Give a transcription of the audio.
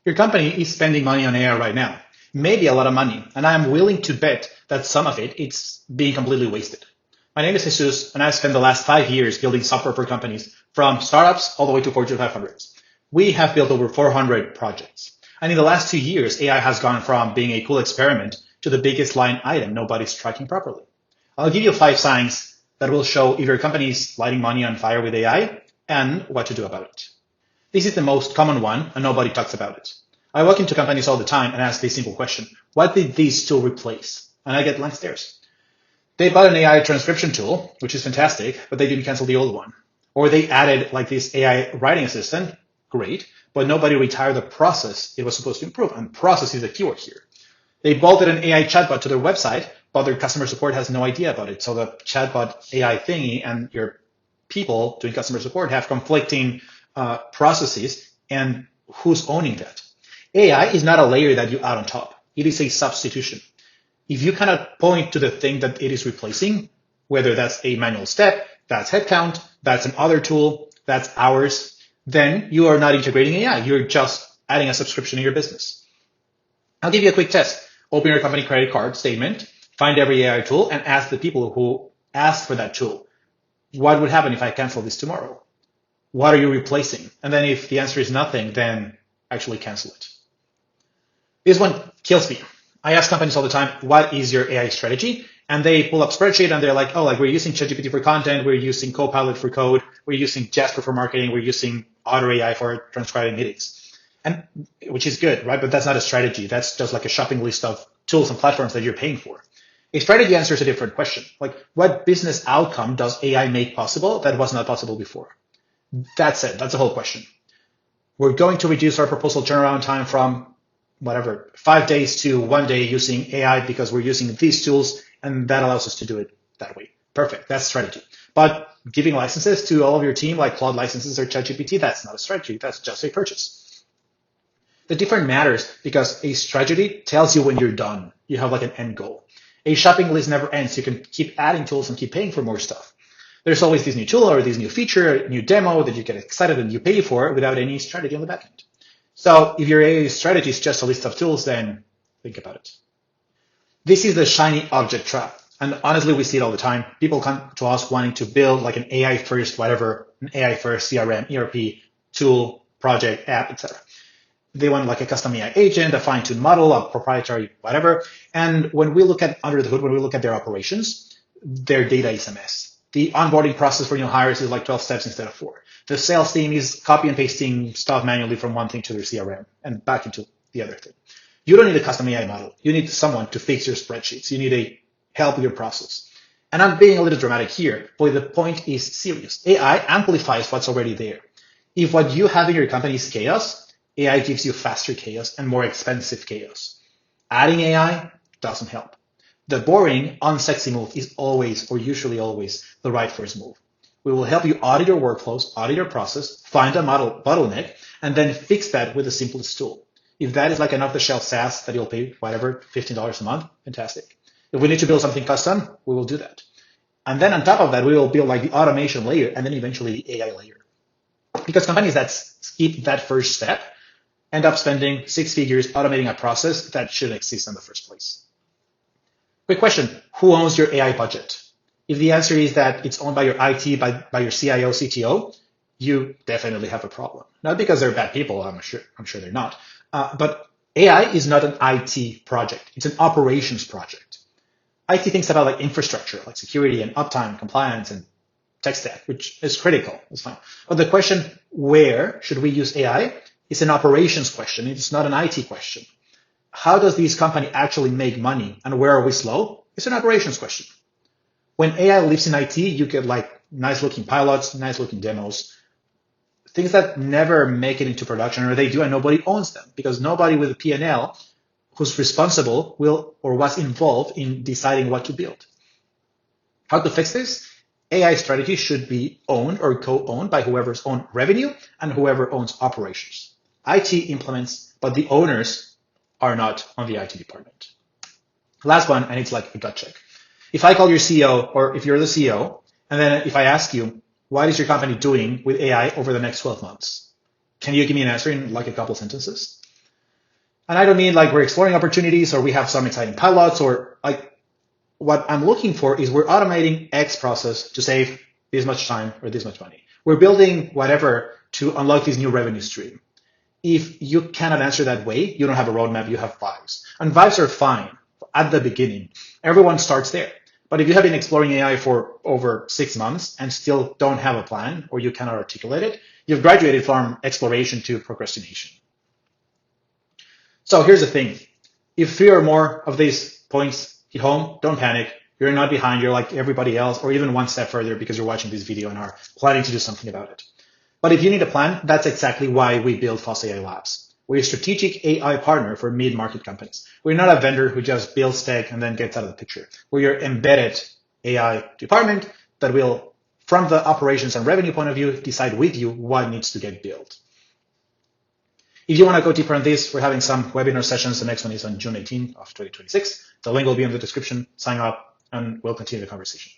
Your company is spending money on AI right now, maybe a lot of money, and I am willing to bet that some of it is being completely wasted. My name is Jesus, and I've spent the last 5 years building software for companies from startups all the way to Fortune 500s. We have built over 400 projects. And in the last 2 years, AI has gone from being a cool experiment to the biggest line item nobody's tracking properly. I'll give you 5 signs that will show if your company is lighting money on fire with AI and what to do about it. This is the most common one, and nobody talks about it. I walk into companies all the time and ask this simple question: what did this tool replace? And I get blank stares. They bought an AI transcription tool, which is fantastic, but they didn't cancel the old one. Or they added like this AI writing assistant, great, but nobody retired the process it was supposed to improve, and process is the keyword here. They bolted an AI chatbot to their website, but their customer support has no idea about it. So the chatbot AI thingy and your people doing customer support have conflicting processes, and who's owning that? AI is not a layer that you add on top. It is a substitution. If you cannot point to the thing that it is replacing, whether that's a manual step, that's headcount, that's another tool, that's hours, then you are not integrating AI. You're just adding a subscription in your business. I'll give you a quick test. Open your company credit card statement, find every AI tool, and ask the people who asked for that tool, what would happen if I cancel this tomorrow? What are you replacing? And then if the answer is nothing, then actually cancel it. This one kills me. I ask companies all the time, what is your AI strategy? And they pull up spreadsheet and they're like, oh, like we're using ChatGPT for content, we're using Copilot for code, we're using Jasper for marketing, we're using Otter AI for transcribing meetings. And which is good, right? But that's not a strategy. That's just like a shopping list of tools and platforms that you're paying for. A strategy answers a different question. Like, what business outcome does AI make possible that was not possible before? That's it. That's the whole question. We're going to reduce our proposal turnaround time from 5 days to 1 day using AI because we're using these tools, and that allows us to do it that way. Perfect. That's strategy. But giving licenses to all of your team, like Cloud licenses or ChatGPT, that's not a strategy. That's just a purchase. The difference matters because a strategy tells you when you're done. You have like an end goal. A shopping list never ends. You can keep adding tools and keep paying for more stuff. There's always this new tool or this new feature, new demo that you get excited and you pay for without any strategy on the back end. So if your AI strategy is just a list of tools, then think about it. This is the shiny object trap. And honestly, we see it all the time. People come to us wanting to build like an AI first, an AI first CRM, ERP, tool, project, app, etc. They want like a custom AI agent, a fine-tuned model, a proprietary whatever. And when we look at under the hood, when we look at their operations, their data is a mess. The onboarding process for new hires is like 12 steps instead of 4. The sales team is copy and pasting stuff manually from one thing to their CRM and back into the other thing. You don't need a custom AI model. You need someone to fix your spreadsheets. You need a help with your process. And I'm being a little dramatic here, but the point is serious. AI amplifies what's already there. If what you have in your company is chaos, AI gives you faster chaos and more expensive chaos. Adding AI doesn't help. The boring, unsexy move is always, or usually always, the right first move. We will help you audit your workflows, audit your process, find a model bottleneck, and then fix that with the simplest tool. If that is like an off-the-shelf SaaS that you'll pay, $15 a month, fantastic. If we need to build something custom, we will do that. And then on top of that, we will build like the automation layer and then eventually the AI layer. Because companies that skip that first step end up spending 6 figures automating a process that shouldn't exist in the first place. Quick question, who owns your AI budget? If the answer is that it's owned by your IT, by your CIO, CTO, you definitely have a problem. Not because they're bad people, I'm sure they're not. But AI is not an IT project. It's an operations project. IT thinks about like infrastructure, like security and uptime, compliance, and tech stack, which is critical. It's fine. But the question, where should we use AI, is an operations question. It's not an IT question. How does this company actually make money and where are we slow? It's an operations question. When AI lives in IT, you get like nice looking pilots, nice looking demos, things that never make it into production, or they do and nobody owns them because nobody with a P&L who's responsible will or was involved in deciding what to build. How to fix this? AI strategy should be owned or co-owned by whoever's own revenue and whoever owns operations. IT implements, but the owners are not on the IT department. Last one, and it's like a gut check. If I call your CEO, or if you're the CEO, and then if I ask you, what is your company doing with AI over the next 12 months? Can you give me an answer in like a couple sentences? And I don't mean like we're exploring opportunities or we have some exciting pilots or like what I'm looking for is we're automating X process to save this much time or this much money. We're building whatever to unlock this new revenue stream. If you cannot answer that way, you don't have a roadmap, you have vibes. And vibes are fine at the beginning. Everyone starts there. But if you have been exploring AI for over 6 months and still don't have a plan or you cannot articulate it, you've graduated from exploration to procrastination. So here's the thing. If 3 or more of these points hit home, don't panic. You're not behind. You're like everybody else or even one step further because you're watching this video and are planning to do something about it. But if you need a plan, that's exactly why we build FOSS AI Labs. We're a strategic AI partner for mid-market companies. We're not a vendor who just builds tech and then gets out of the picture. We're your embedded AI department that will, from the operations and revenue point of view, decide with you what needs to get built. If you want to go deeper on this, we're having some webinar sessions. The next one is on June 18th of 2026. The link will be in the description. Sign up and we'll continue the conversation.